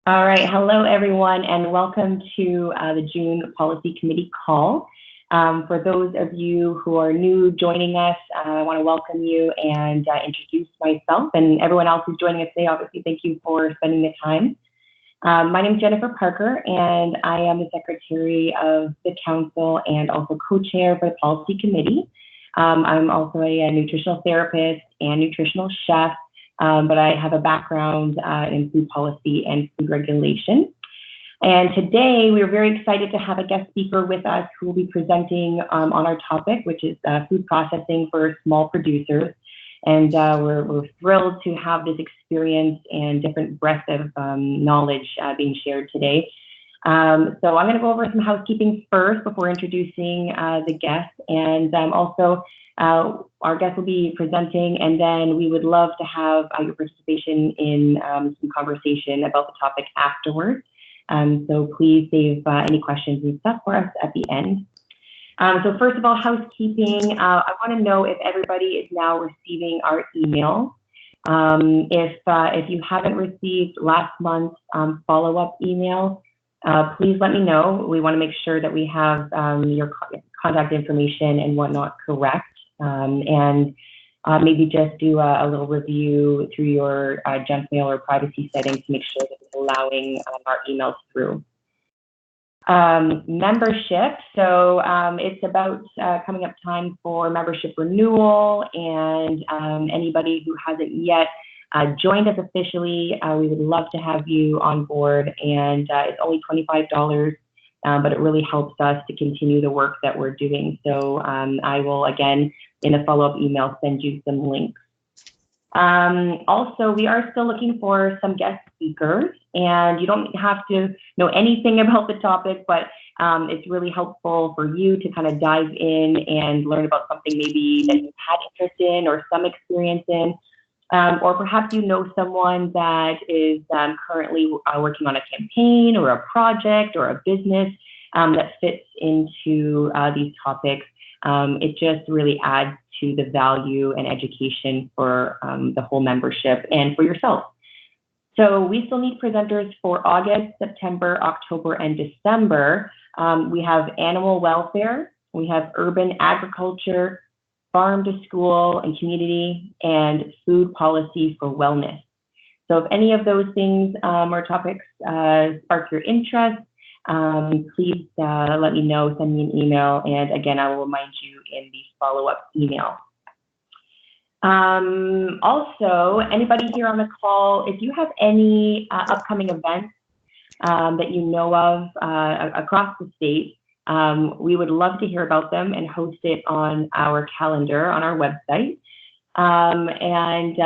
All right, hello everyone, and welcome to the June Policy Committee call. For those of you who are new joining us, I want to welcome you and introduce myself, and everyone else who's joining us today. Obviously, thank you for spending the time. My name is Jennifer Parker, and I am the Secretary of the Council and also co-chair for the Policy Committee. I'm also a nutritional therapist and nutritional chef, but I have a background in food policy and food regulation. And today we're very excited to have a guest speaker with us who will be presenting on our topic, which is food processing for small producers. And we're thrilled to have this experience and different breadth of knowledge being shared today. So I'm going to go over some housekeeping first before introducing the guest, and also our guest will be presenting, and then we would love to have your participation in some conversation about the topic afterwards. So please save any questions and stuff for us at the end. So first of all, housekeeping. I want to know if everybody is now receiving our email. If you haven't received last month's follow-up email, please let me know. We want to make sure that we have your contact information and whatnot correct, and maybe just do a little review through your junk mail or privacy settings to make sure that it's allowing our emails through. Membership. So it's about coming up time for membership renewal, and anybody who hasn't yet joined us officially, we would love to have you on board, and it's only $25, but it really helps us to continue the work that we're doing. So I will, again, in a follow-up email, send you some links. Also, we are still looking for some guest speakers, and you don't have to know anything about the topic, but it's really helpful for you to kind of dive in and learn about something maybe that you've had interest in or some experience in. Or perhaps you know someone that is currently working on a campaign or a project or a business that fits into these topics. It just really adds to the value and education for the whole membership and for yourself. So we still need presenters for August, September, October, and December. We have animal welfare, we have urban agriculture, farm to school and community, and food policy for wellness. So if any of those things or topics spark your interest, please let me know, send me an email, and again, I will remind you in the follow-up email. Also, anybody here on the call, if you have any upcoming events that you know of across the state, we would love to hear about them and host it on our calendar on our website, and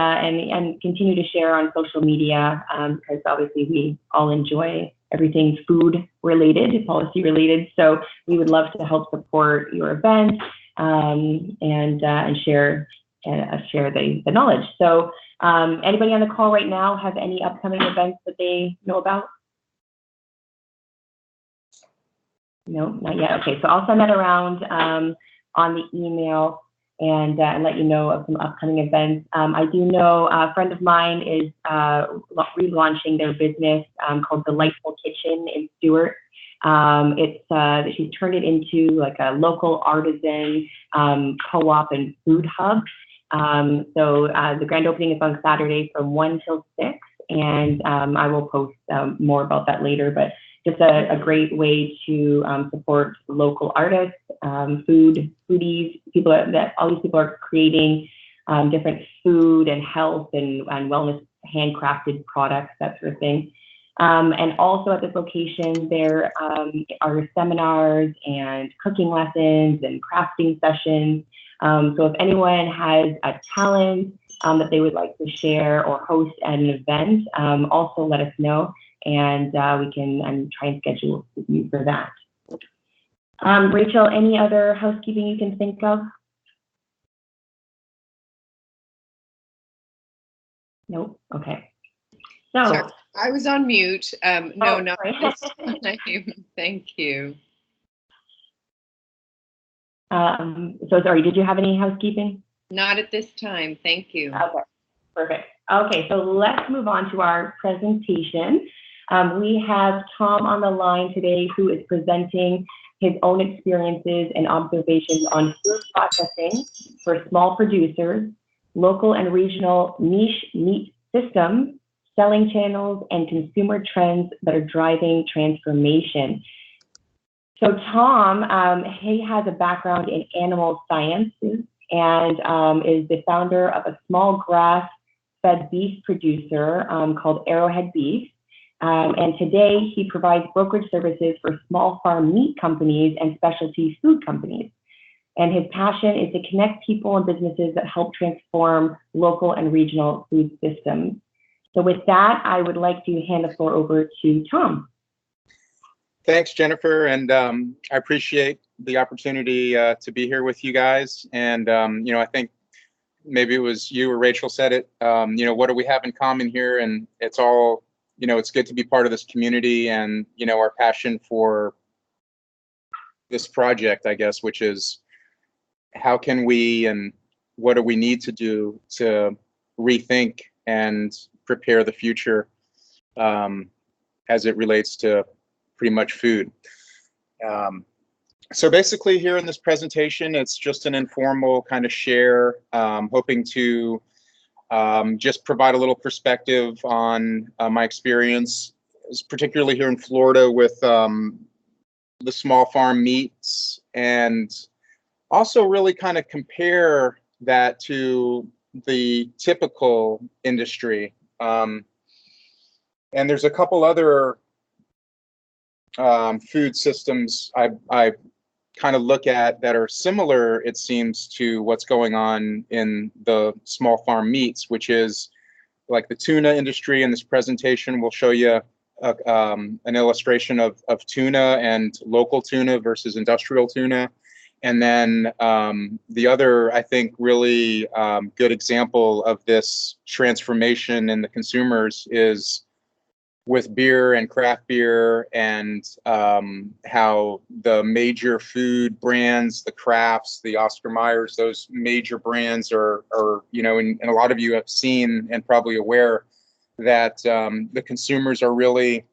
continue to share on social media, because obviously we all enjoy everything food related, policy related. So we would love to help support your event and share the knowledge. So anybody on the call right now have any upcoming events that they know about? No, not yet. Okay, so I'll send that around on the email and let you know of some upcoming events. I do know a friend of mine is relaunching their business called Delightful Kitchen in Stewart. She's turned it into like a local artisan co-op and food hub. So the grand opening is on Saturday from 1 till 6, and I will post more about that later, but just a great way to support local artists, foodies, people that all these people are creating different food and health and wellness handcrafted products, that sort of thing. And also at this location, there are seminars and cooking lessons and crafting sessions. So if anyone has a talent that they would like to share or host at an event, also let us know, and we can try and schedule you for that. Rachel, any other housekeeping you can think of? Nope. Okay. So sorry, I was on mute. No, not this time. Thank you. So sorry, did you have any housekeeping? Not at this time. Thank you. Okay, perfect. Okay, so let's move on to our presentation. We have Tom on the line today who is presenting his own experiences and observations on food processing for small producers, local and regional niche meat systems, selling channels, and consumer trends that are driving transformation. So Tom, he has a background in animal sciences and is the founder of a small grass-fed beef producer called Arrowhead Beef. And today he provides brokerage services for small farm meat companies and specialty food companies. And his passion is to connect people and businesses that help transform local and regional food systems. So with that, I would like to hand the floor over to Tom. Thanks, Jennifer. And I appreciate the opportunity to be here with you guys. And, I think maybe it was you or Rachel said it, what do we have in common here? And it's all, it's good to be part of this community and, our passion for this project, I guess, which is how can we and what do we need to do to rethink and prepare the future as it relates to pretty much food. So basically here in this presentation, it's just an informal kind of share, hoping to just provide a little perspective on my experience, particularly here in Florida with the small farm meats, and also really kind of compare that to the typical industry. And there's a couple other food systems I kind of look at that are similar, it seems, to what's going on in the small farm meats, which is like the tuna industry. In this presentation, we'll show you an illustration of tuna and local tuna versus industrial tuna. And then the other, I think, really good example of this transformation in the consumers is with beer and craft beer, and how the major food brands, the Crafts, the Oscar Mayers, those major brands are and a lot of you have seen and probably aware that the consumers are really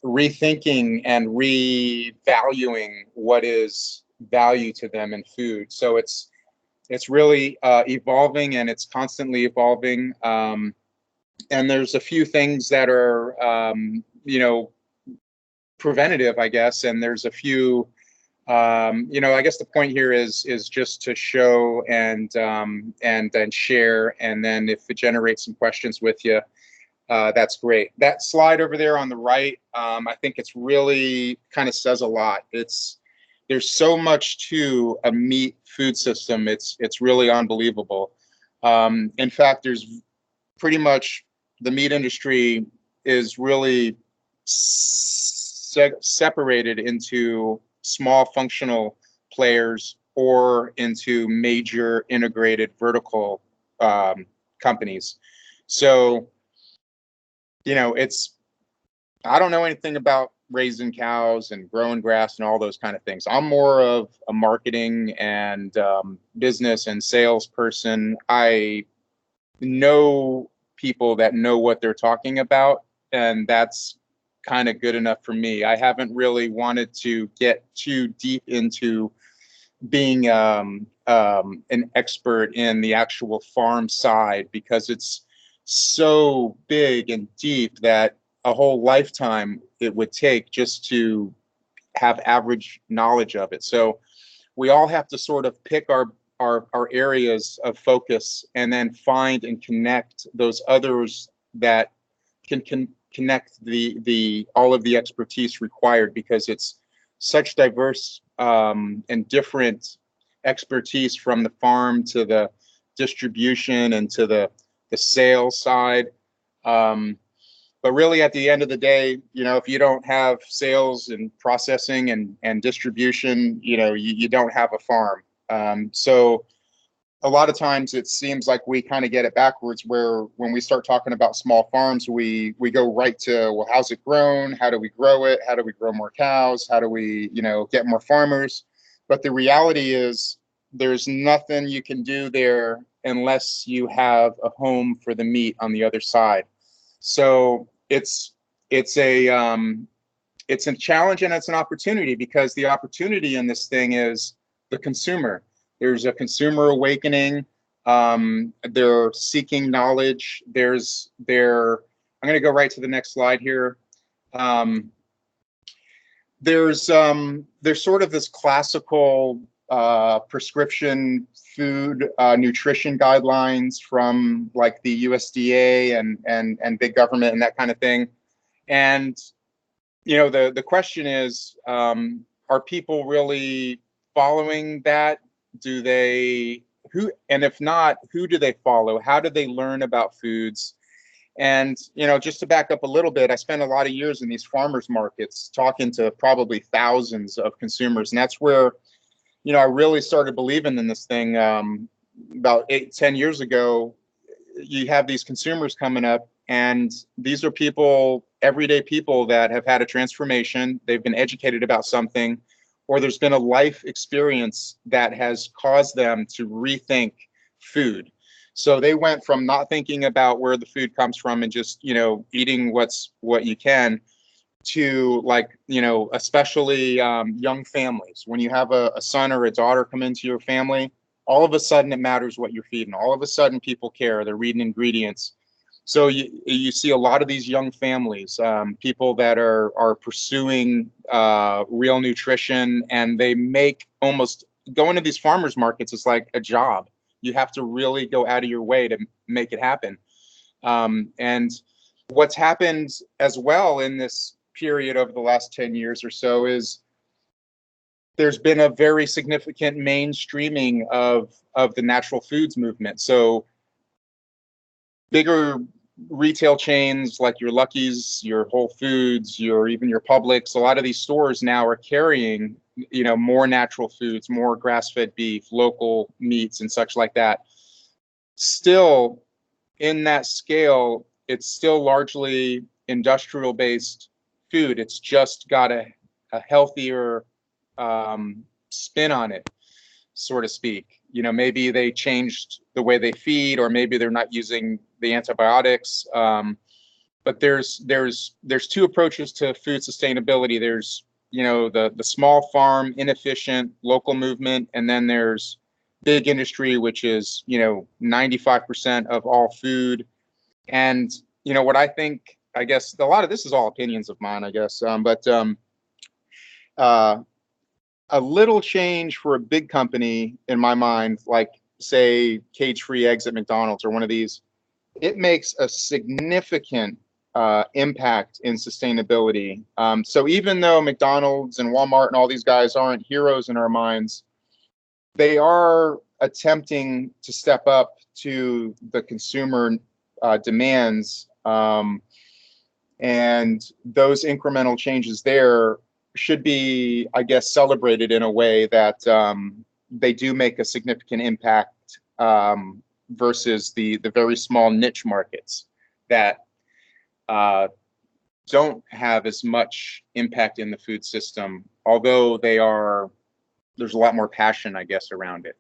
rethinking and revaluing what is value to them in food. So it's really evolving, and it's constantly evolving. And there's a few things that are, preventative, I guess. And there's a few, I guess the point here is just to show and share. And then if it generates some questions with you, that's great. That slide over there on the right, I think it's really kind of says a lot. There's so much to a meat food system. It's really unbelievable. In fact, there's pretty much the meat industry is really separated into small functional players or into major integrated vertical companies. So, I don't know anything about raising cows and growing grass and all those kind of things. I'm more of a marketing and business and sales person. I know people that know what they're talking about, and that's kind of good enough for me. I haven't really wanted to get too deep into being an expert in the actual farm side, because it's so big and deep that a whole lifetime it would take just to have average knowledge of it. So we all have to sort of pick our areas of focus and then find and connect those others that can connect the all of the expertise required, because it's such diverse and different expertise, from the farm to the distribution and to the sales side. But really, at the end of the day, if you don't have sales and processing and distribution, you don't have a farm. So a lot of times it seems like we kind of get it backwards, where when we start talking about small farms, we go right to, well, how's it grown? How do we grow it? How do we grow more cows? How do we, get more farmers? But the reality is there's nothing you can do there unless you have a home for the meat on the other side. So it's it's a it's a challenge and it's an opportunity, because the opportunity in this thing is the consumer. There's a consumer awakening. They're seeking knowledge. I'm going to go right to the next slide here. There's sort of this classical prescription food nutrition guidelines from like the USDA and big government and that kind of thing. And the question is, are people really following that? And if not, who do they follow? How do they learn about foods? And, just to back up a little bit, I spent a lot of years in these farmers markets talking to probably thousands of consumers. And that's where, I really started believing in this thing. About 8-10 years ago, you have these consumers coming up, and these are people, everyday people that have had a transformation. They've been educated about something, or there's been a life experience that has caused them to rethink food. So they went from not thinking about where the food comes from and just, eating what you can, to like, especially young families. When you have a son or a daughter come into your family, all of a sudden it matters what you're feeding. All of a sudden people care. They're reading ingredients. So you see a lot of these young families, people that are pursuing real nutrition, and they make almost going to these farmers markets is like a job. You have to really go out of your way to make it happen. And what's happened as well in this period over the last 10 years or so is there's been a very significant mainstreaming of the natural foods movement. So bigger retail chains like your Lucky's, your Whole Foods, even your Publix, a lot of these stores now are carrying, more natural foods, more grass-fed beef, local meats, and such like that. Still, in that scale, it's still largely industrial-based food. It's just got a healthier spin on it, so to speak. Maybe they changed the way they feed, or maybe they're not using the antibiotics. But there's two approaches to food sustainability. There's, the small farm, inefficient local movement, and then there's big industry, which is, 95% of all food. And, what I think, I guess a lot of this is all opinions of mine, I guess. But a little change for a big company, in my mind, like say cage-free eggs at McDonald's or one of these, it makes a significant impact in sustainability. So even though McDonald's and Walmart and all these guys aren't heroes in our minds, they are attempting to step up to the consumer demands. And those incremental changes there should be, I guess, celebrated in a way that they do make a significant impact versus the very small niche markets that don't have as much impact in the food system, although there's a lot more passion, I guess, around it.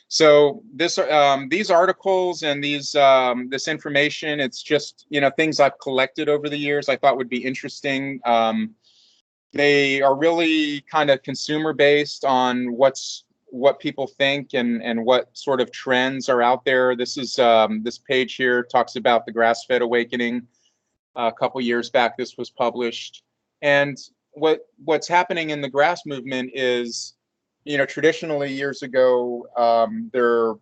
So these articles and this information, it's just, things I've collected over the years I thought would be interesting. They are really kind of consumer based on what people think and what sort of trends are out there. This page here talks about the grass-fed awakening. A couple years back, this was published. And what's happening in the grass movement is, traditionally years ago, there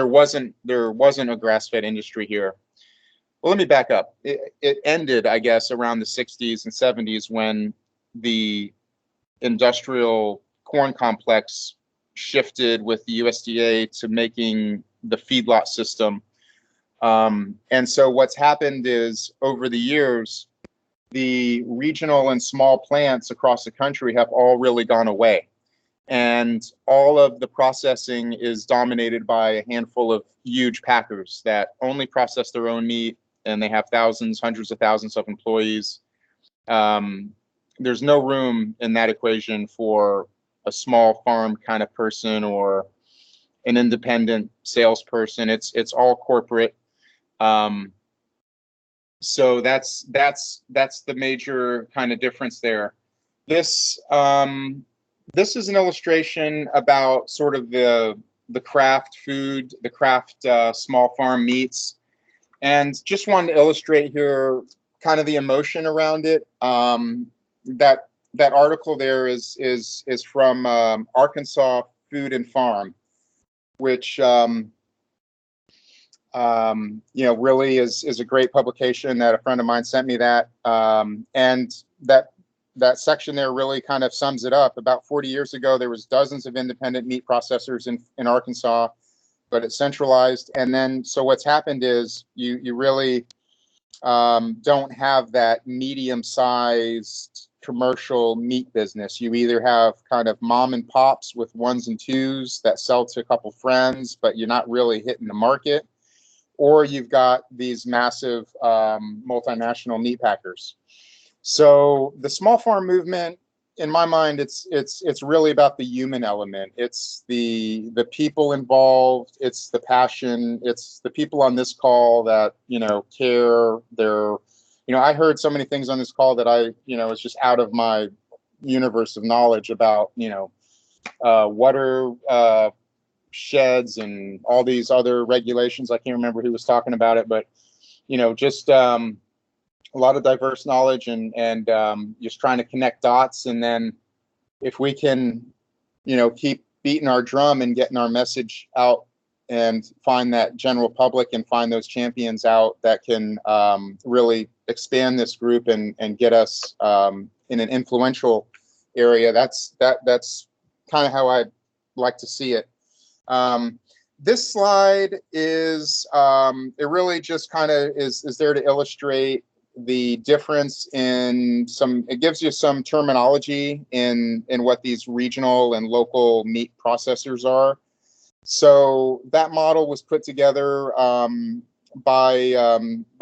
wasn't a grass-fed industry here. Well, let me back up. It ended, I guess, around the 60s and 70s when the industrial corn complex shifted with the USDA to making the feedlot system. And so what's happened is over the years, the regional and small plants across the country have all really gone away. And all of the processing is dominated by a handful of huge packers that only process their own meat, and they have thousands, hundreds of thousands of employees. There's no room in that equation for a small farm kind of person or an independent salesperson. It's all corporate. So that's the major kind of difference there. This this is an illustration about sort of the craft food, the craft small farm meats, and just wanted to illustrate here kind of the emotion around it. That article there is from Arkansas Food and Farm, which really is a great publication that a friend of mine sent me that. And that section there really kind of sums it up. About 40 years ago, there was dozens of independent meat processors in Arkansas, but it's centralized. And then, so what's happened is you really don't have that medium-sized commercial meat business. You either have kind of mom and pops with ones and twos that sell to a couple friends, but you're not really hitting the market, or you've got these massive multinational meat packers. So the small farm movement, in my mind, it's really about the human element. It's the people involved. It's the passion. It's the people on this call that care. I heard so many things on this call that it's just out of my universe of knowledge about water sheds and all these other regulations. I can't remember who was talking about it, but just a lot of diverse knowledge and just trying to connect dots. And then if we can, keep beating our drum and getting our message out and find that general public and find those champions out that can really expand this group and get us in an influential area, that's kind of how I'd like to see it. This slide is, it really just kind of is there to illustrate the difference in it gives you some terminology in what these regional and local meat processors are. So that model was put together by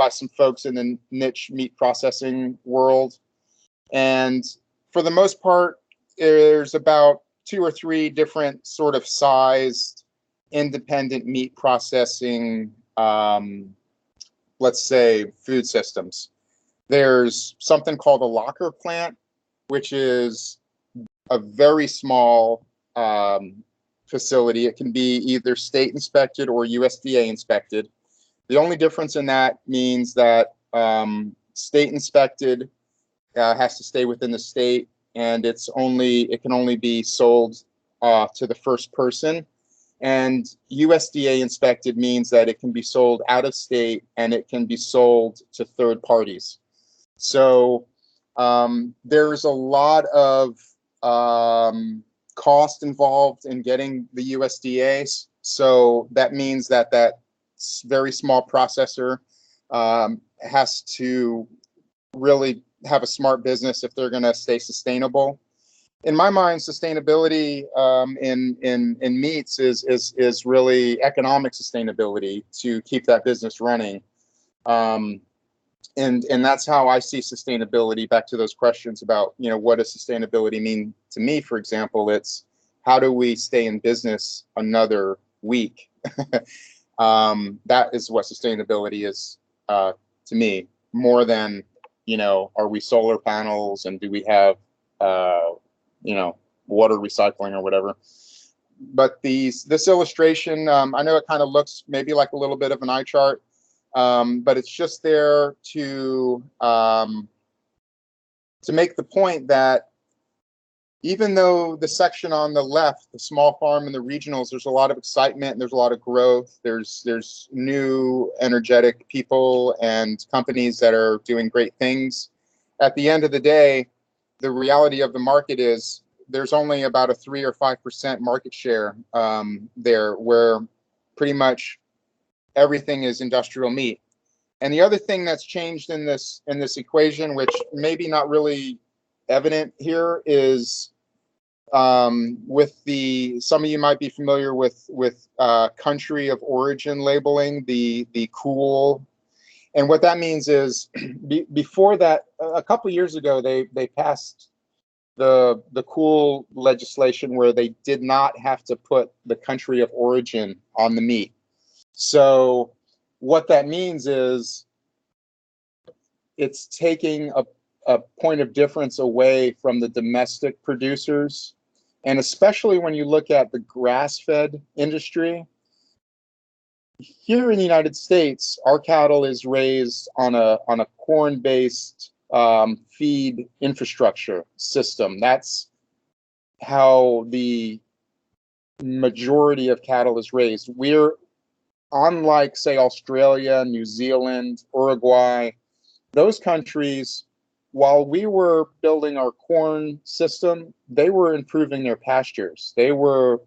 some folks in the niche meat processing world. And for the most part, there's about 2 or 3 different sort of sized independent meat processing, let's say, food systems. There's something called a locker plant, which is a very small facility. It can be either state inspected or USDA inspected. The only difference in that means that state inspected has to stay within the state, and it can only be sold to the first person. And USDA inspected means that it can be sold out of state and it can be sold to third parties. So there's a lot of cost involved in getting the USDA. So that means that very small processor has to really have a smart business if they're going to stay sustainable. In my mind, sustainability in meats is really economic sustainability to keep that business running. And that's how I see sustainability. Back to those questions about, what does sustainability mean to me? For example, it's how do we stay in business another week? That is what sustainability is to me, more than, are we solar panels and do we have, water recycling or whatever. But this illustration, I know it kind of looks maybe like a little bit of an eye chart. But it's just there to make the point that even though the section on the left, the small farm and the regionals, there's a lot of excitement and there's a lot of growth. There's new energetic people and companies that are doing great things. At the end of the day, the reality of the market is there's only about a 3 or 5% market share there, where pretty much everything is industrial meat. And the other thing that's changed in this equation, which maybe not really evident here, is with some of you might be familiar with country of origin labeling, the cool. And what that means is before that, a couple of years ago, they passed the cool legislation where they did not have to put the country of origin on the meat. So what that means is it's taking a point of difference away from the domestic producers. And especially when you look at the grass-fed industry, here in the United States, our cattle is raised on a corn-based feed infrastructure system. That's how the majority of cattle is raised. We're unlike, say, Australia, New Zealand, Uruguay, those countries, while we were building our corn system, they were improving their pastures. They were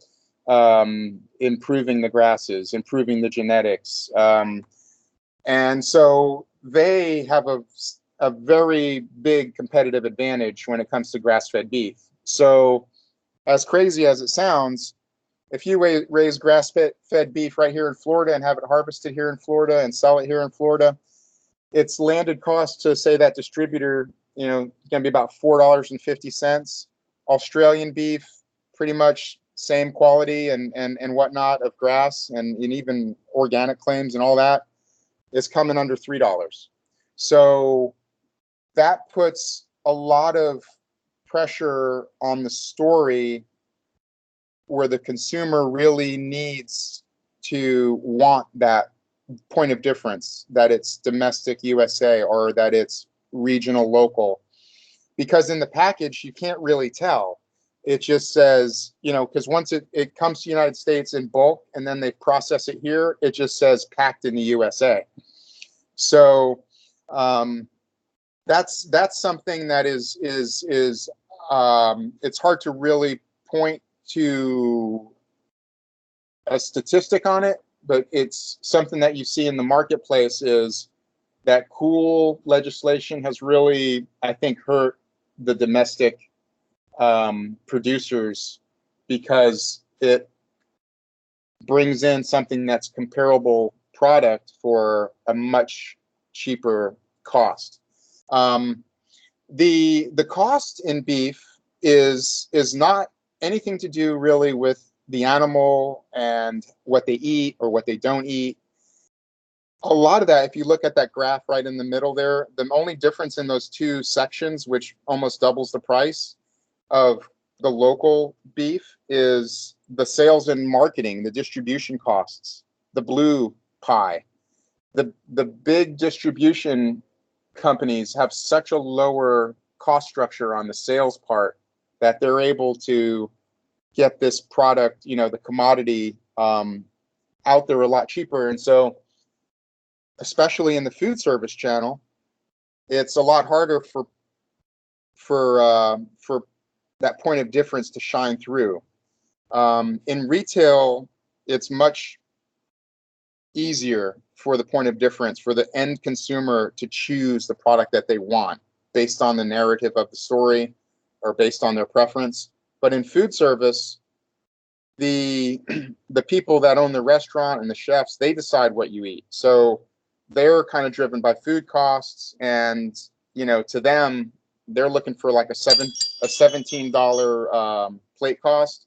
improving the grasses, improving the genetics. And so they have a very big competitive advantage when it comes to grass-fed beef. So as crazy as it sounds, if you raise grass-fed beef right here in Florida and have it harvested here in Florida and sell it here in Florida, its landed cost to, say, that distributor, going to be about $4.50. Australian beef, pretty much same quality and whatnot of grass and even organic claims and all that, is coming under $3. So that puts a lot of pressure on the story where the consumer really needs to want that point of difference, that it's domestic USA or that it's regional local. Because in the package, you can't really tell. It just says, because once it comes to the United States in bulk and then they process it here, it just says packed in the USA. So that's something that is it's hard to really point to a statistic on it, but it's something that you see in the marketplace, is that cool legislation has really, I think, hurt the domestic producers, because it brings in something that's comparable product for a much cheaper cost. The cost in beef is not anything to do really with the animal and what they eat or what they don't eat. A lot of that, if you look at that graph right in the middle there, the only difference in those two sections, which almost doubles the price of the local beef, is the sales and marketing, the distribution costs, the blue pie. The big distribution companies have such a lower cost structure on the sales part that they're able to get this product, the commodity, out there a lot cheaper. And so, especially in the food service channel, it's a lot harder for that point of difference to shine through. In retail, it's much easier for the point of difference for the end consumer to choose the product that they want based on the narrative of the story or based on their preference. But in food service, the people that own the restaurant and the chefs, they decide what you eat. So they're kind of driven by food costs, and to them, they're looking for like a $17 plate cost.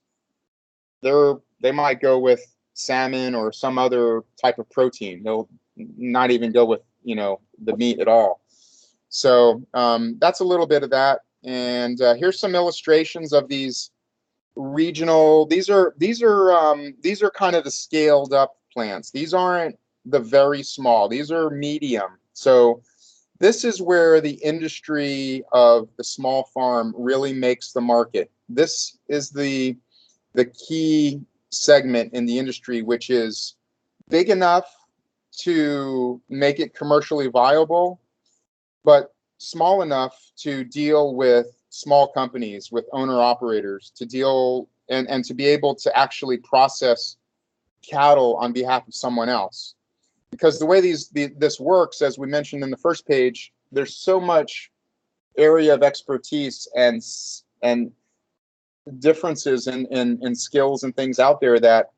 They might go with salmon or some other type of protein. They'll not even go with the meat at all. So that's a little bit of that. And here's some illustrations of these regional. These are kind of the scaled up plants. These aren't the very small. These are medium. So this is where the industry of the small farm really makes the market. This is the key segment in the industry, which is big enough to make it commercially viable, but small enough to deal with small companies, with owner operators, to deal and to be able to actually process cattle on behalf of someone else. Because the way this works, as we mentioned in the first page, there's so much area of expertise and differences in skills and things out there, that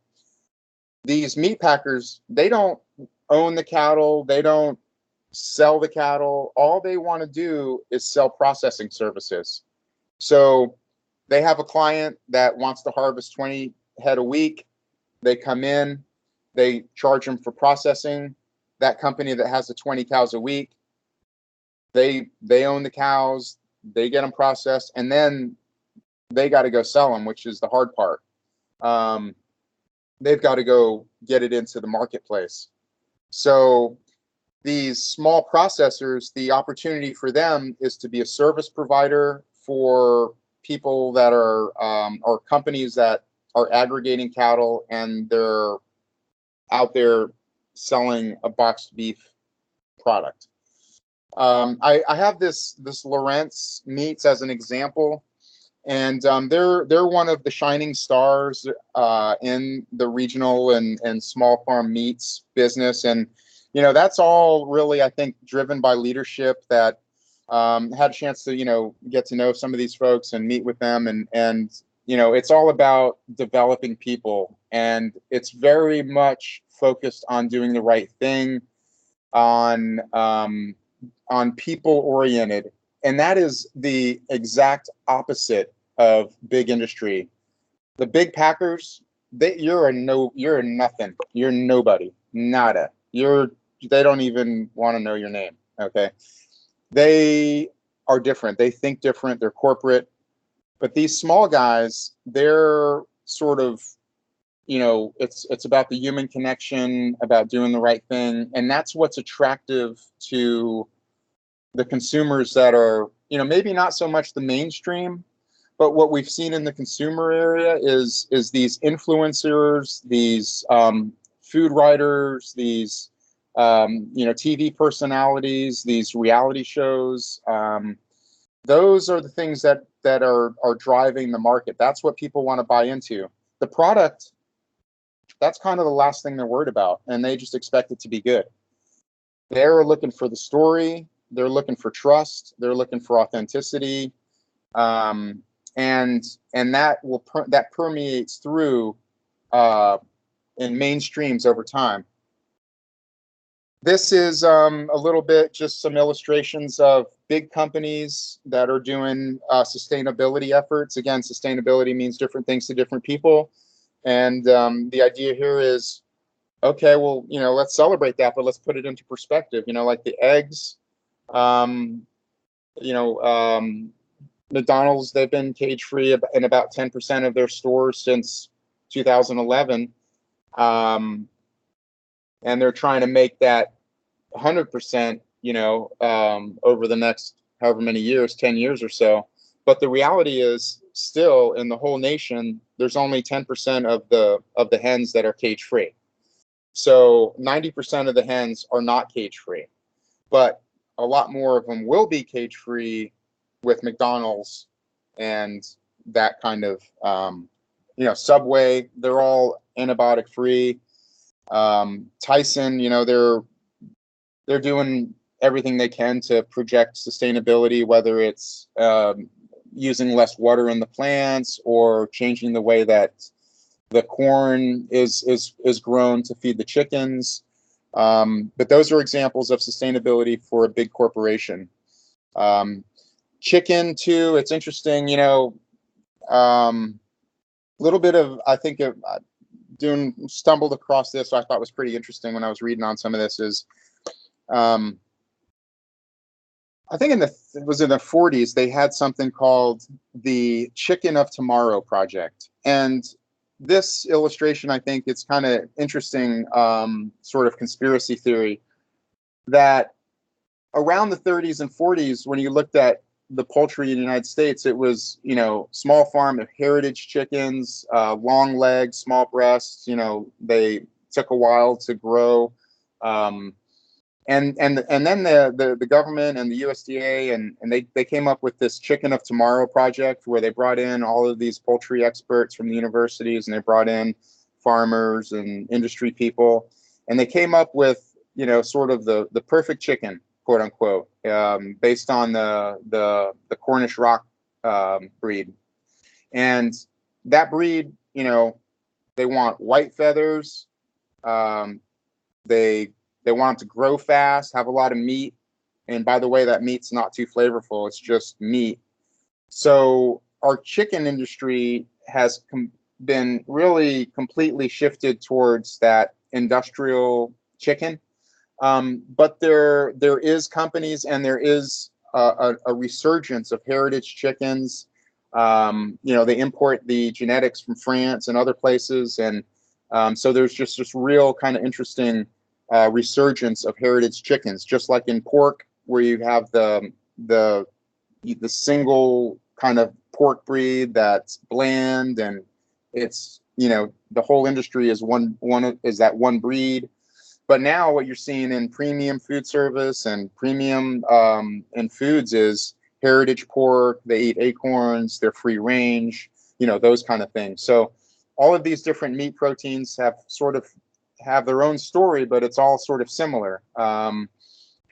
these meat packers, they don't own the cattle, they don't sell the cattle. All they want to do is sell processing services. So they have a client that wants to harvest 20 head a week. They come in, they charge them for processing. That company that has the 20 cows a week they own the cows, they get them processed, and then they got to go sell them, which is the hard part. They've got to go get it into the marketplace. So these small processors, the opportunity for them is to be a service provider for people that are or companies that are aggregating cattle, and they're out there selling a boxed beef product. I have this Lawrence Meats as an example, and they're one of the shining stars in the regional and small farm meats business. And that's all really, I think, driven by leadership that had a chance to get to know some of these folks and meet with them, and it's all about developing people, and it's very much focused on doing the right thing, on people oriented, and that is the exact opposite of big industry. The big packers, you're a nothing, you're nobody, nada. They don't even want to know your name. Okay, they are different. They think different. They're corporate. But these small guys, they're sort of, it's about the human connection, about doing the right thing, and that's what's attractive to the consumers that are, maybe not so much the mainstream, but what we've seen in the consumer area is these influencers, these food writers, these TV personalities, these reality shows. Those are the things that are driving the market. That's what people want to buy into. The product, that's kind of the last thing they're worried about, and they just expect it to be good. They're looking for the story. They're looking for trust. They're looking for authenticity, and that permeates through in mainstreams over time. This is a little bit just some illustrations of big companies that are doing sustainability efforts. Again, sustainability means different things to different people, and the idea here is, okay, well, let's celebrate that, but let's put it into perspective. Like the eggs. McDonald's, they've been cage-free in about 10% of their stores since 2011, and they're trying to make that 100%, over the next however many years, 10 years or so. But the reality is, still in the whole nation, there's only 10% of the hens that are cage-free. So 90% of the hens are not cage-free, but a lot more of them will be cage-free with McDonald's and that kind of, Subway. They're all antibiotic-free. Tyson, they're doing everything they can to project sustainability, whether it's using less water in the plants or changing the way that the corn is grown to feed the chickens. But those are examples of sustainability for a big corporation. Chicken too, it's interesting, little bit of, I think, stumbled across this, I thought was pretty interesting when I was reading on some of this, is I think it was in the 40s, they had something called the Chicken of Tomorrow project. And this illustration, I think it's kind of interesting, sort of conspiracy theory, that around the 30s and 40s, when you looked at the poultry in the United States, it was, small farm of heritage chickens, long legs, small breasts, they took a while to grow. And then the government and the USDA and they came up with this Chicken of Tomorrow project, where they brought in all of these poultry experts from the universities, and they brought in farmers and industry people, and they came up with, sort of the perfect chicken, quote unquote, based on the Cornish rock breed. And that breed, they want white feathers. They want them to grow fast, have a lot of meat. And by the way, that meat's not too flavorful. It's just meat. So our chicken industry has been really completely shifted towards that industrial chicken. But there is companies, and there is a resurgence of heritage chickens. They import the genetics from France and other places, and so there's just this real kind of interesting resurgence of heritage chickens, just like in pork, where you have the single kind of pork breed that's bland, and it's the whole industry is that one breed. But now what you're seeing in premium food service and premium in foods is heritage pork. They eat acorns, they're free range, those kind of things. So all of these different meat proteins have their own story, but it's all sort of similar.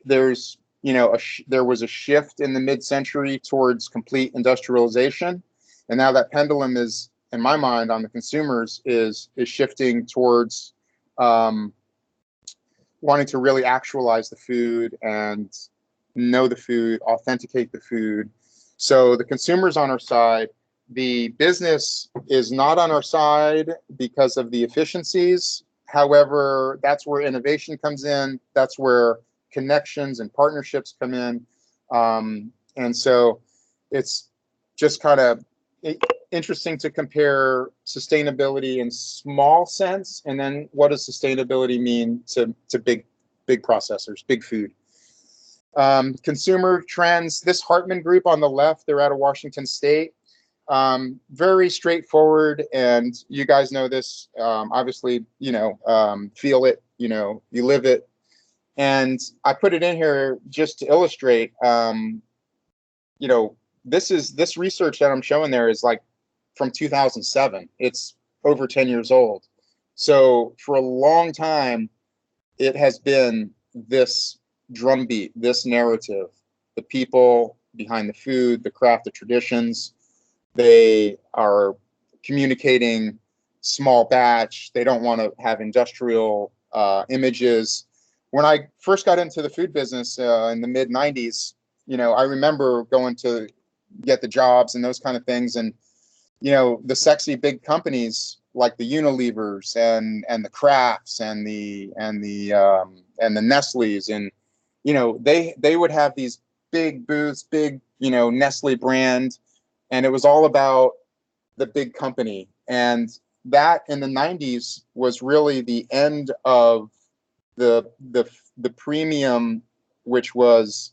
There's there was a shift in the mid-century towards complete industrialization, and now that pendulum is, in my mind, on the consumers is shifting towards wanting to really actualize the food and know the food, authenticate the food. So the consumer's on our side. The business is not on our side because of the efficiencies. However, that's where innovation comes in. That's where connections and partnerships come in. And so it's just kind of interesting to compare sustainability in small sense, and then what does sustainability mean to big processors, big food. Consumer trends, this Hartman group on the left, they're out of Washington State. Very straightforward, and you guys know this, obviously, feel it, you live it. And I put it in here just to illustrate, this research that I'm showing there is like from 2007. It's over 10 years old. So for a long time, it has been this drumbeat, this narrative, the people behind the food, the craft, the traditions. They are communicating small batch. They don't want to have industrial images. When I first got into the food business in the mid 90s, I remember going to get the jobs and those kind of things. And, the sexy big companies like the Unilevers and the Krafts and the Nestles, and, they would have these big booths, big, Nestle brand. And it was all about the big company. And that in the 90s was really the end of the premium, which was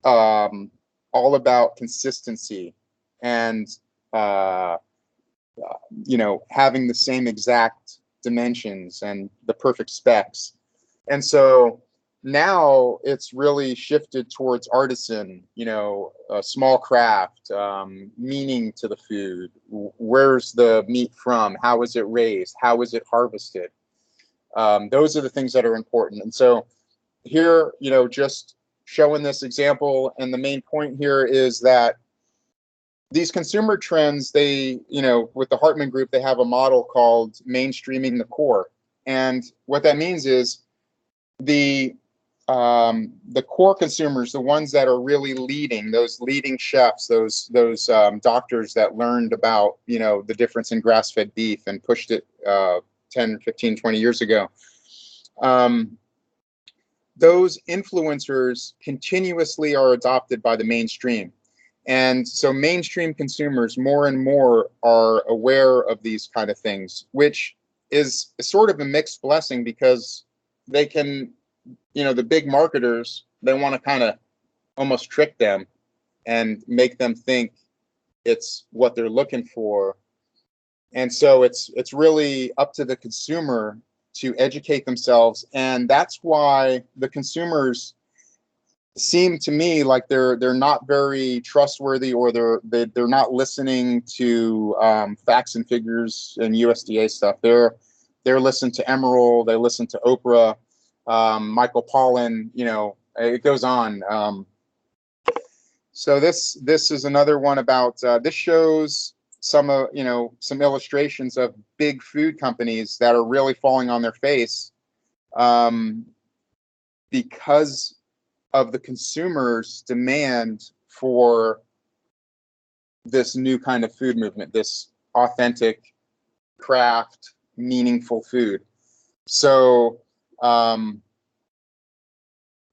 all about consistency and having the same exact dimensions and the perfect specs. And so now it's really shifted towards artisan, small craft, meaning to the food. Where's the meat from? How is it raised? How is it harvested? Those are the things that are important. And so here, just showing this example, and the main point here is that these consumer trends, they, with the Hartman Group, they have a model called mainstreaming the core. And what that means is the core consumers, the ones that are really leading, those leading chefs, those doctors that learned about, the difference in grass-fed beef and pushed it 10, 15, 20 years ago. Those influencers continuously are adopted by the mainstream. And so mainstream consumers more and more are aware of these kind of things, which is sort of a mixed blessing, because they can, the big marketers, they want to kind of almost trick them and make them think it's what they're looking for. And so it's really up to the consumer to educate themselves. And that's why the consumers seem to me like they're not very trustworthy, or they're not listening to facts and figures and USDA stuff. They're listening to Emerald, they listen to Oprah, Michael Pollan, it goes on. So this is another one about this shows some illustrations of big food companies that are really falling on their face because of the consumers' demand for this new kind of food movement, this authentic craft, meaningful food. So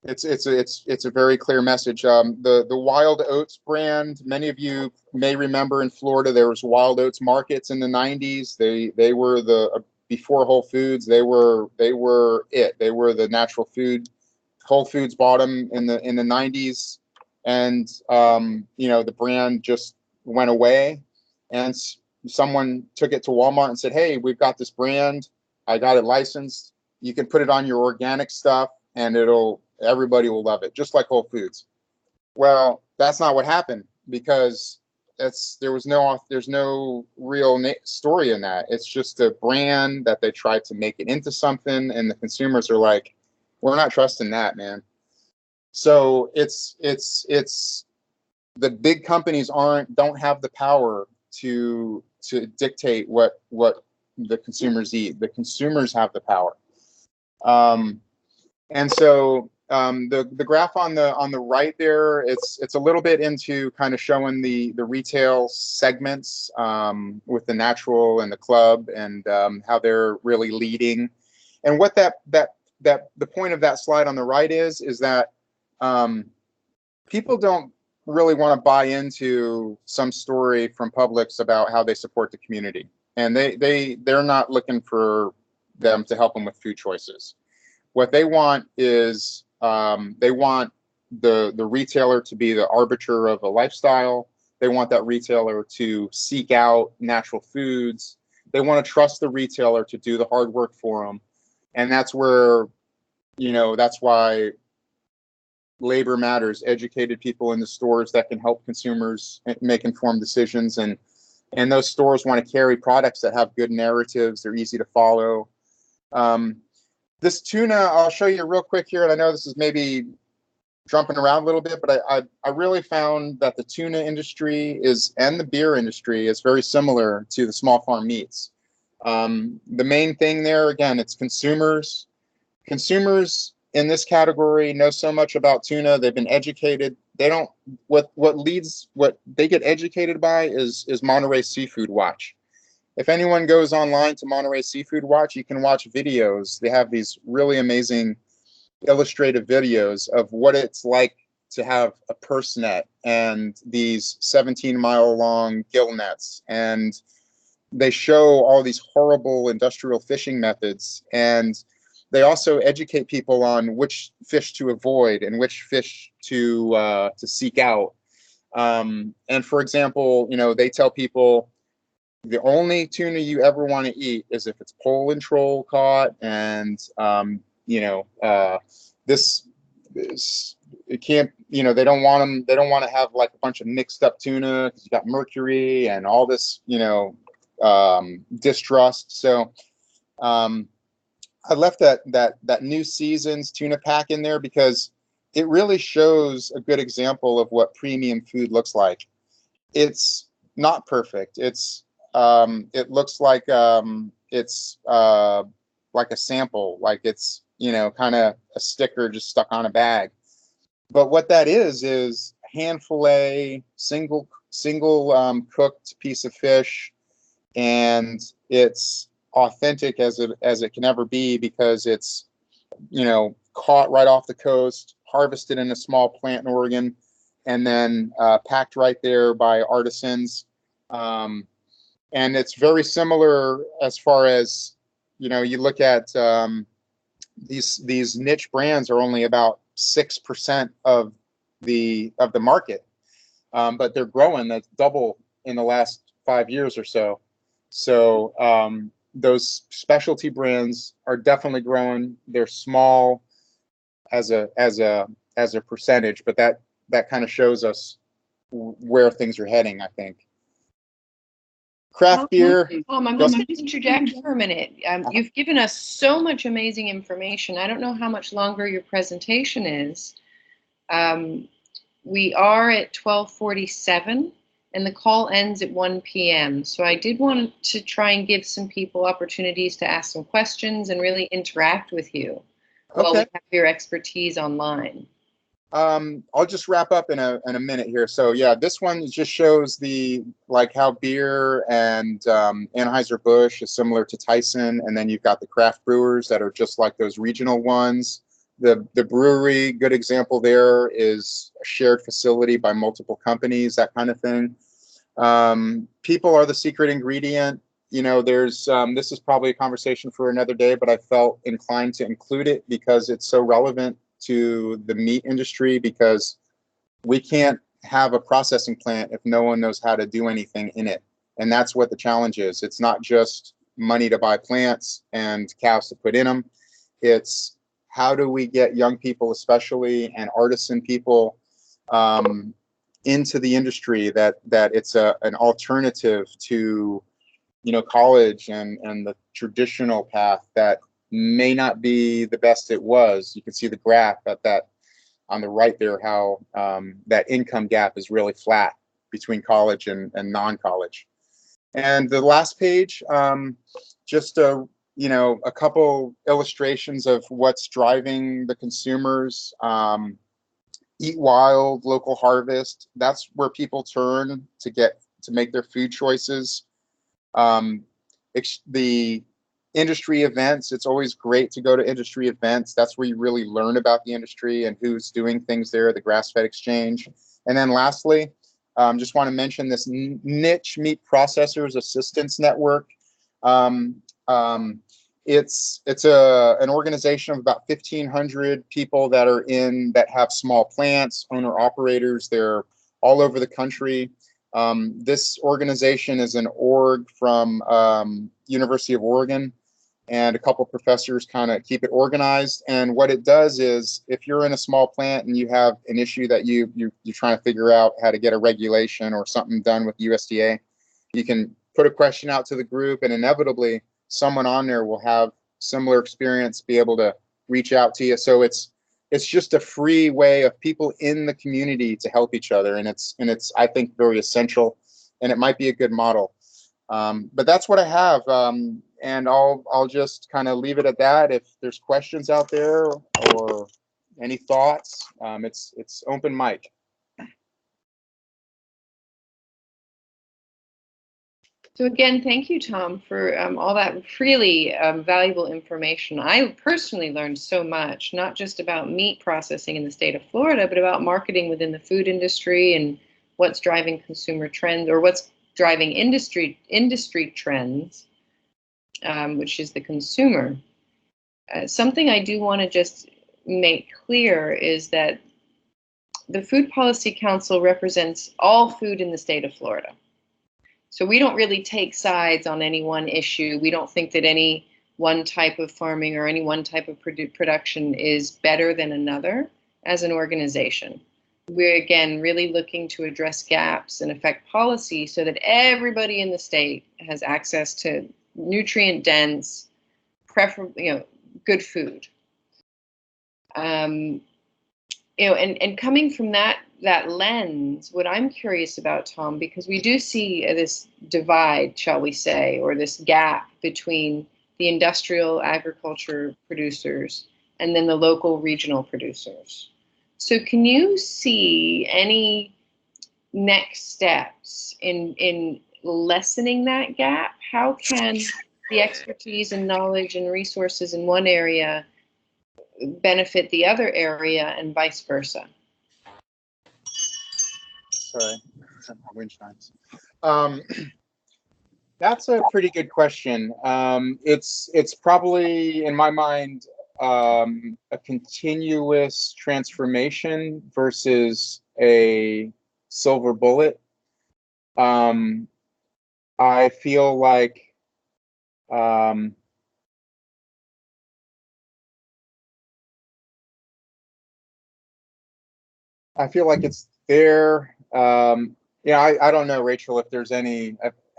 It's a very clear message. The Wild Oats brand, many of you may remember in Florida, there was Wild Oats markets in the 90s. They were before Whole Foods. They were it. They were the natural food. Whole Foods bought them in the 90s, and the brand just went away, and someone took it to Walmart and said, "Hey, we've got this brand. I got it licensed. You can put it on your organic stuff, and everybody will love it, just like Whole Foods." Well, that's not what happened, because there's no real story in that. It's just a brand that they tried to make it into something, and the consumers are like, "We're not trusting that, man." So it's the big companies don't have the power to dictate what the consumers eat. The consumers have the power. And so the graph on the right there, it's a little bit into kind of showing the retail segments with the natural and the club, and how they're really leading. And what the point of that slide on the right is that people don't really want to buy into some story from Publix about how they support the community, and they're not looking for them to help them with food choices. What they want is they want the retailer to be the arbiter of a lifestyle. They want that retailer to seek out natural foods. They want to trust the retailer to do the hard work for them, and that's where, that's why labor matters. Educated people in the stores that can help consumers make informed decisions, and those stores want to carry products that have good narratives. They're easy to follow. This tuna, I'll show you real quick here, and I know this is maybe jumping around a little bit, but I really found that the tuna industry and the beer industry is very similar to the small farm meats. The main thing there, again, it's consumers. Consumers in this category know so much about tuna. They've been educated. They don't, what they get educated by is Monterey Seafood Watch. If anyone goes online to Monterey Seafood Watch, you can watch videos. They have these really amazing illustrative videos of what it's like to have a purse net and these 17-mile-long gill nets. And they show all these horrible industrial fishing methods. And they also educate people on which fish to avoid and which fish to seek out. And for example, they tell people the only tuna you ever want to eat is if it's pole and troll caught, and this it can't. They don't want them. They don't want to have like a bunch of mixed up tuna because you got mercury and all this distrust. So I left that new season's tuna pack in there because it really shows a good example of what premium food looks like. It's not perfect. It looks like it's like a sample, like it's kind of a sticker just stuck on a bag. But what that is hand fillet, single cooked piece of fish, and it's authentic as it can ever be, because it's caught right off the coast, harvested in a small plant in Oregon, and then packed right there by artisans. And it's very similar as far as, you look at these niche brands are only about 6% of the market, but they're growing. That's double in the last 5 years or so. So those specialty brands are definitely growing. They're small as a percentage, but that kind of shows us where things are heading, I think. Craft beer. I'm going to interject for a minute. You've given us so much amazing information. I don't know how much longer your presentation is. We are at 12:47, and the call ends at 1 p.m. So I did want to try and give some people opportunities to ask some questions and really interact with you while we have your expertise online. I'll just wrap up in a minute here. So yeah, this one just shows how beer and Anheuser-Busch is similar to Tyson, and then you've got the craft brewers that are just like those regional ones. the brewery, good example there is a shared facility by multiple companies, that kind of thing. People are the secret ingredient. You know, there's this is probably a conversation for another day, but I felt inclined to include it because it's so relevant to the meat industry, because we can't have a processing plant if no one knows how to do anything in it. And that's what the challenge is. It's not just money to buy plants and cows to put in them. It's how do we get young people, especially, and artisan people into the industry, that it's an alternative to, you know, college and the traditional path that may not be the best it was. You can see the graph at that on the right there, how that income gap is really flat between college and non-college. And the last page, just you know, a couple illustrations of what's driving the consumers. Eat wild, local harvest. That's where people turn to make their food choices. The industry events, it's always great to go to industry events. That's where you really learn about the industry and who's doing things there, the grass-fed exchange. And then lastly, just want to mention this niche meat processors assistance network. It's an organization of about 1,500 people that have small plants, owner operators. They're all over the country. This organization is an org from University of Oregon, and a couple professors kind of keep it organized. And what it does is, if you're in a small plant and you have an issue that you're trying to figure out how to get a regulation or something done with USDA, you can put a question out to the group, and inevitably someone on there will have similar experience, be able to reach out to you. So it's just a free way of people in the community to help each other, and it's I think very essential, and it might be a good model. But that's what I have, and I'll just kind of leave it at that. If there's questions out there or any thoughts, it's open mic. So again, thank you, Tom, for all that really valuable information. I personally learned so much, not just about meat processing in the state of Florida, but about marketing within the food industry and what's driving consumer trends, or what's driving industry trends, which is the consumer. Something I do want to just make clear is that the Food Policy Council represents all food in the state of Florida. So we don't really take sides on any one issue. We don't think that any one type of farming or any one type of production is better than another as an organization. We're, again, really looking to address gaps and affect policy so that everybody in the state has access to nutrient-dense, good food. And coming from that lens, what I'm curious about, Tom, because we do see this divide, shall we say, or this gap between the industrial agriculture producers and then the local regional producers. So can you see any next steps in lessening that gap? How can the expertise and knowledge and resources in one area benefit the other area and vice versa? Sorry, wind chimes. That's a pretty good question. It's probably, in my mind, a continuous transformation versus a silver bullet. I feel like it's there. I don't know, Rachel, if there's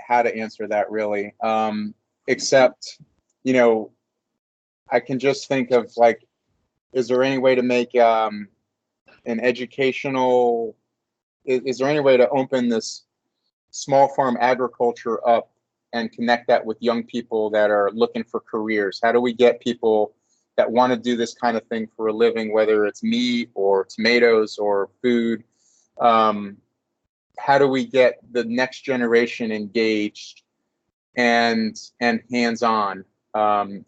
how to answer that really, except, I can just think of, like, is there any way to make an educational, is there any way to open this small farm agriculture up and connect that with young people that are looking for careers? How do we get people that want to do this kind of thing for a living, whether it's meat or tomatoes or food? How do we get the next generation engaged and hands-on,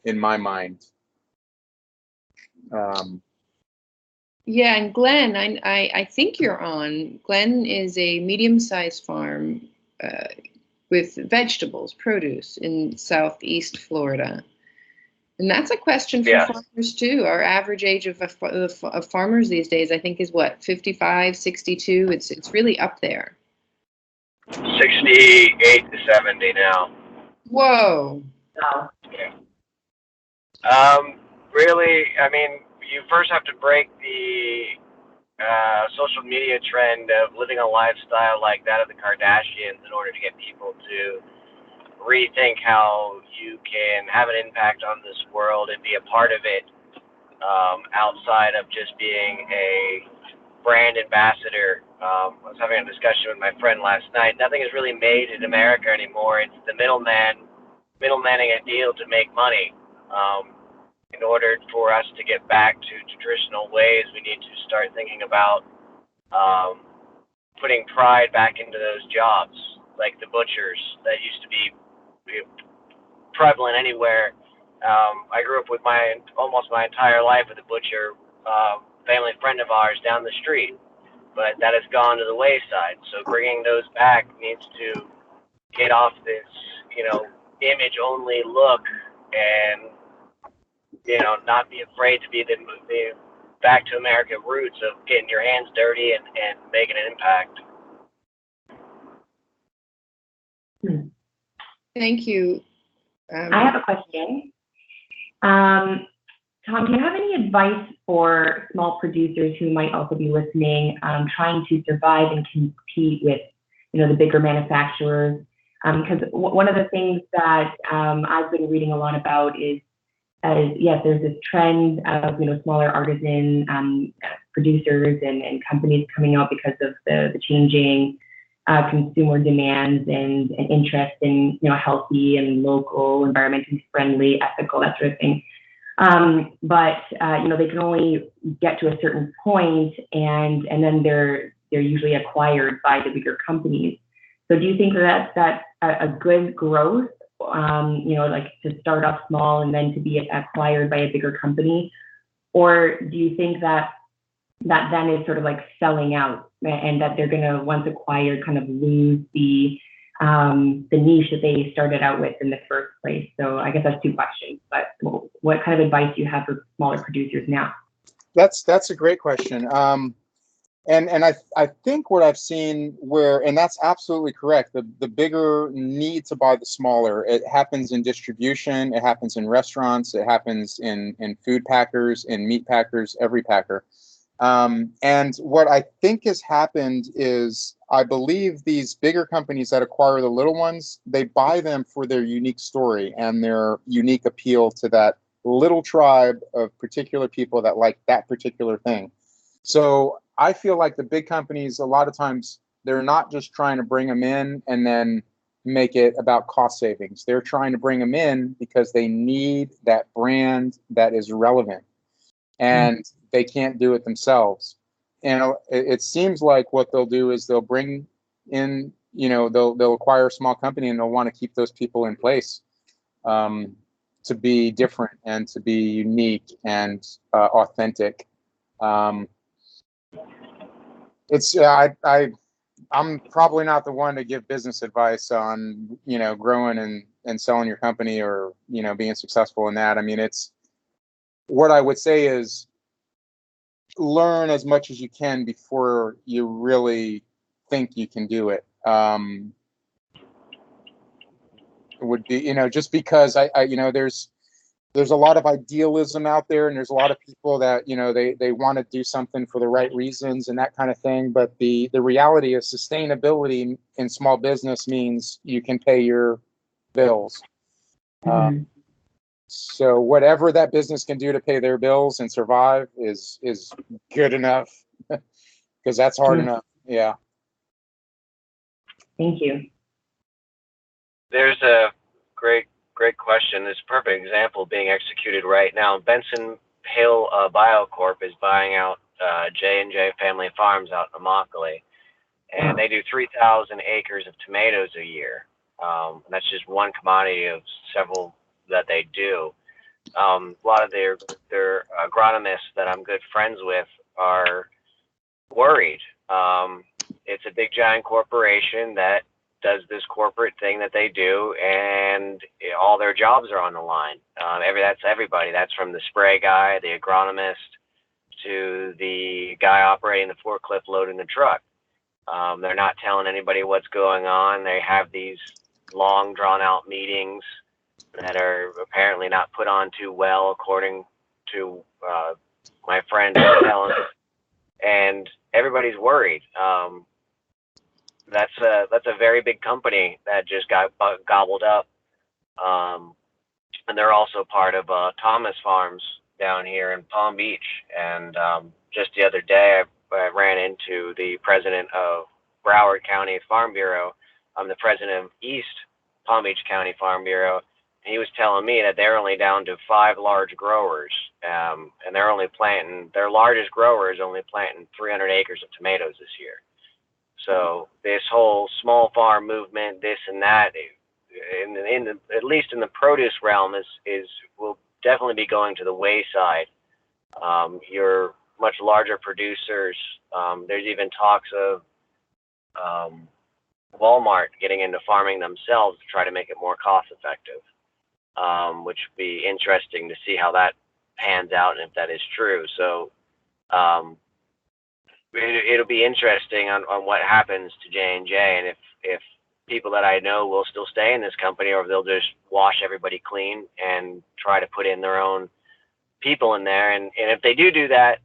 in my mind? Yeah, and Glenn, I think you're on. Glenn is a medium-sized farm with vegetables, produce in Southeast Florida. And that's a question for farmers too. Our average age of farmers these days, I think, is what, 55, 62? It's really up there. 68 to 70 now. Whoa. Wow. Yeah. Really, I mean, you first have to break the social media trend of living a lifestyle like that of the Kardashians in order to get people to rethink how you can have an impact on this world and be a part of it, outside of just being a brand ambassador. I was having a discussion with my friend last night. Nothing is really made in America anymore. It's the middlemanning a deal to make money. In order for us to get back to traditional ways, we need to start thinking about putting pride back into those jobs, like the butchers that used to be prevalent anywhere. I grew up with almost my entire life with a butcher, family friend of ours down the street, but that has gone to the wayside. So bringing those back needs to get off this, image-only look and, not be afraid to be the back to America roots of getting your hands dirty and making an impact. Thank you. I have a question. Tom, do you have any advice for small producers who might also be listening, trying to survive and compete with, the bigger manufacturers? Because one of the things that I've been reading a lot about is, yes, there's this trend of, smaller artisan producers and companies coming out because of the changing consumer demands and interest in, healthy and local, environmentally friendly, ethical, that sort of thing. But they can only get to a certain point, and then they're usually acquired by the bigger companies. So do you think that's a good growth, like to start off small and then to be acquired by a bigger company? Or do you think that then is sort of like selling out, and that they're going to, once acquired, kind of lose the niche that they started out with in the first place? So I guess that's two questions, but what kind of advice do you have for smaller producers now? That's a great question. And I think what I've seen and that's absolutely correct. The bigger need to buy the smaller. It happens in distribution. It happens in restaurants. It happens in food packers, in meat packers, every packer. And what I think has happened is, I believe these bigger companies that acquire the little ones, they buy them for their unique story and their unique appeal to that little tribe of particular people that like that particular thing. So I feel like the big companies, a lot of times, they're not just trying to bring them in and then make it about cost savings. They're trying to bring them in because they need that brand that is relevant, and they can't do it themselves. And it seems like what they'll do is they'll bring in, they'll acquire a small company, and they'll want to keep those people in place, to be different and to be unique and authentic. I'm probably not the one to give business advice on, growing and selling your company, or, being successful in that. I mean, what I would say is, learn as much as you can before you really think you can do it. It would be, just because I there's a lot of idealism out there, and there's a lot of people that, they want to do something for the right reasons and that kind of thing. But the reality is, sustainability in small business means you can pay your bills. So whatever that business can do to pay their bills and survive is good enough, because that's hard enough. Yeah. Thank you. There's a great question. This perfect example being executed right now. Benson Hill Biocorp is buying out J&J Family Farms out in Immokalee, and they do 3,000 acres of tomatoes a year. That's just one commodity of several that they do. A lot of their agronomists that I'm good friends with are worried. It's a big giant corporation that does this corporate thing that they do, and all their jobs are on the line. That's everybody. That's from the spray guy, the agronomist, to the guy operating the forklift loading the truck. They're not telling anybody what's going on. They have these long, drawn-out meetings that are apparently not put on too well, according to my friend telling, and everybody's worried. That's a very big company that just got gobbled up, and they're also part of Thomas Farms down here in Palm Beach. And just the other day, I ran into the president of Broward County Farm Bureau. I'm the president of East Palm Beach County Farm Bureau. And he was telling me that they're only down to 5 large growers, and they're only planting, their largest grower is only planting 300 acres of tomatoes this year. So this whole small farm movement, this and that, at least in the produce realm, will definitely be going to the wayside. Your much larger producers, there's even talks of Walmart getting into farming themselves to try to make it more cost effective, which would be interesting to see how that pans out and if that is true. So it'll be interesting on what happens to J&J, and if people that I know will still stay in this company, or if they'll just wash everybody clean and try to put in their own people in there. And if they do that,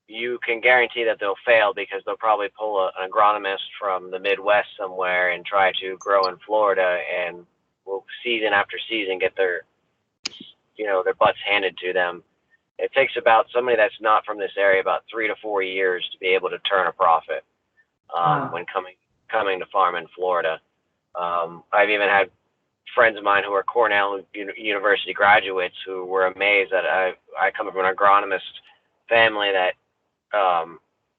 you can guarantee that they'll fail, because they'll probably pull an agronomist from the Midwest somewhere and try to grow in Florida, and will season after season get their butts handed to them. It takes about somebody that's not from this area about 3 to 4 years to be able to turn a profit when coming to farm in Florida. I've even had friends of mine who are Cornell University graduates who were amazed that I come from an agronomist family that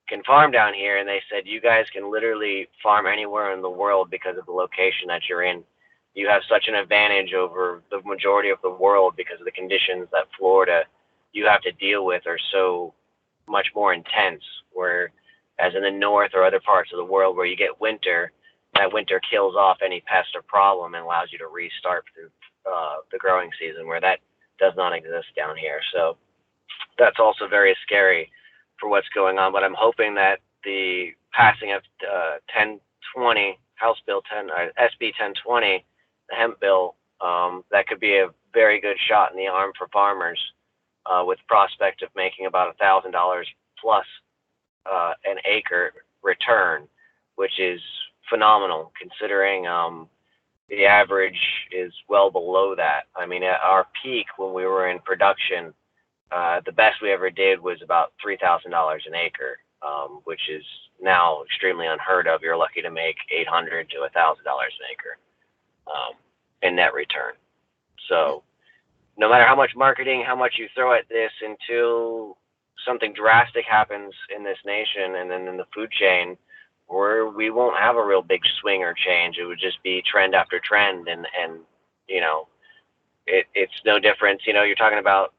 can farm down here, and they said, you guys can literally farm anywhere in the world because of the location that you're in. You have such an advantage over the majority of the world because of the conditions that Florida you have to deal with are so much more intense, where as in the north or other parts of the world where you get winter, that winter kills off any pest or problem and allows you to restart through the growing season, where that does not exist down here. So that's also very scary for what's going on. But I'm hoping that the passing of 1020, House Bill 10, SB 1020, the hemp bill, that could be a very good shot in the arm for farmers, with prospect of making about $1,000 plus an acre return, which is phenomenal considering the average is well below that. I mean, at our peak when we were in production, the best we ever did was about $3,000 an acre, which is now extremely unheard of. You're lucky to make $800 to $1,000 an acre in net return. So no matter how much marketing, how much you throw at this, until something drastic happens in this nation and then in the food chain, where we won't have a real big swing or change. It would just be trend after trend, and it's no different. You're talking about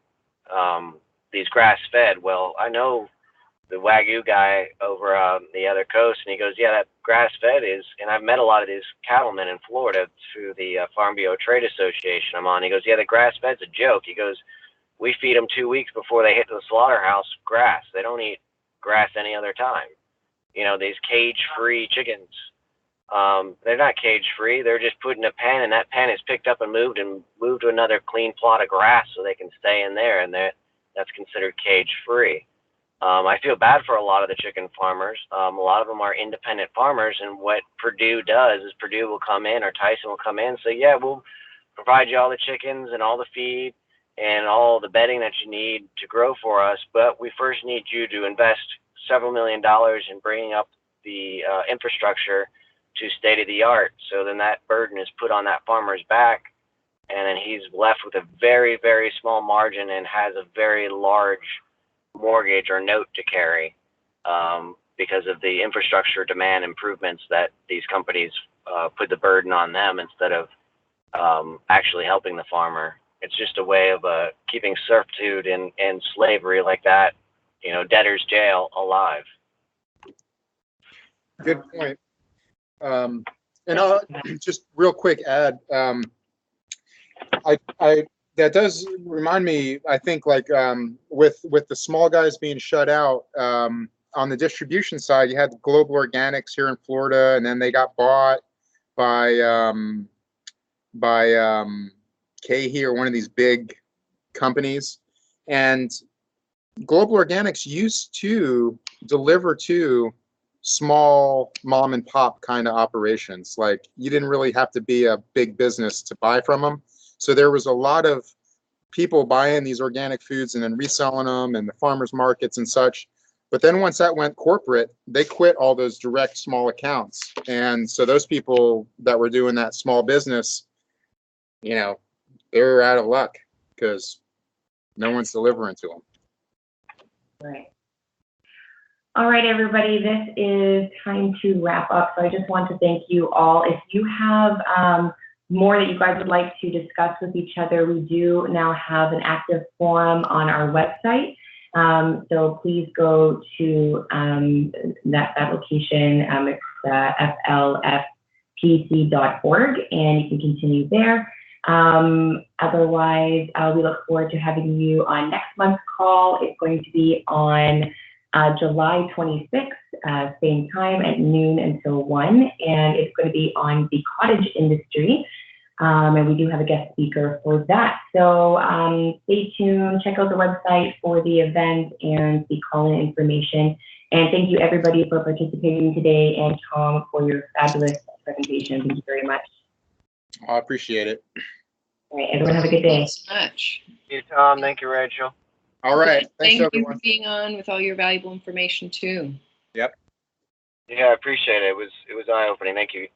these grass-fed. Well, I know the Wagyu guy over on the other coast, and he goes, yeah, that grass-fed is, and I've met a lot of these cattlemen in Florida through the Farm Bureau Trade Association I'm on. He goes, yeah, the grass-fed's a joke. He goes, we feed them 2 weeks before they hit the slaughterhouse grass. They don't eat grass any other time. These cage-free chickens, they're not cage-free. They're just put in a pen, and that pen is picked up and moved to another clean plot of grass so they can stay in there, and that's considered cage-free. I feel bad for a lot of the chicken farmers. A lot of them are independent farmers, and what Purdue does is Purdue will come in, or Tyson will come in and say, yeah, we'll provide you all the chickens and all the feed and all the bedding that you need to grow for us, but we first need you to invest several $1 million in bringing up the infrastructure to state of the art. So then that burden is put on that farmer's back, and then he's left with a very, very small margin and has a very large mortgage or note to carry because of the infrastructure demand improvements that these companies put the burden on them instead of actually helping the farmer. It's just a way of keeping servitude and slavery like that debtor's jail alive. Good point. And I'll just real quick add, that does remind me, I think, like with the small guys being shut out, on the distribution side, you had Global Organics here in Florida, and then they got bought by KeHE, or one of these big companies. And Global Organics used to deliver to small mom and pop kind of operations. Like, you didn't really have to be a big business to buy from them. So there was a lot of people buying these organic foods and then reselling them in the farmers markets and such. But then once that went corporate, they quit all those direct small accounts. And so those people that were doing that small business, they're out of luck because no one's delivering to them. Right. All right, everybody, this is time to wrap up. So I just want to thank you all. If you have more that you guys would like to discuss with each other, we do now have an active forum on our website. So please go to that location. It's flfpc.org, and you can continue there. Otherwise, we look forward to having you on next month's call. It's going to be on July 26th, same time at noon until 1, and it's going to be on the cottage industry. And we do have a guest speaker for that. So stay tuned, check out the website for the event and the call-in information. And thank you, everybody, for participating today, and Tom, for your fabulous presentation. Thank you very much. I appreciate it. All right, everyone have a good day. Thanks so much. Thank you, Tom. Thank you, Rachel. All right. Thank Thanks, you everyone. for being on with all your valuable information too. Yep. Yeah, I appreciate it. It was eye-opening. Thank you.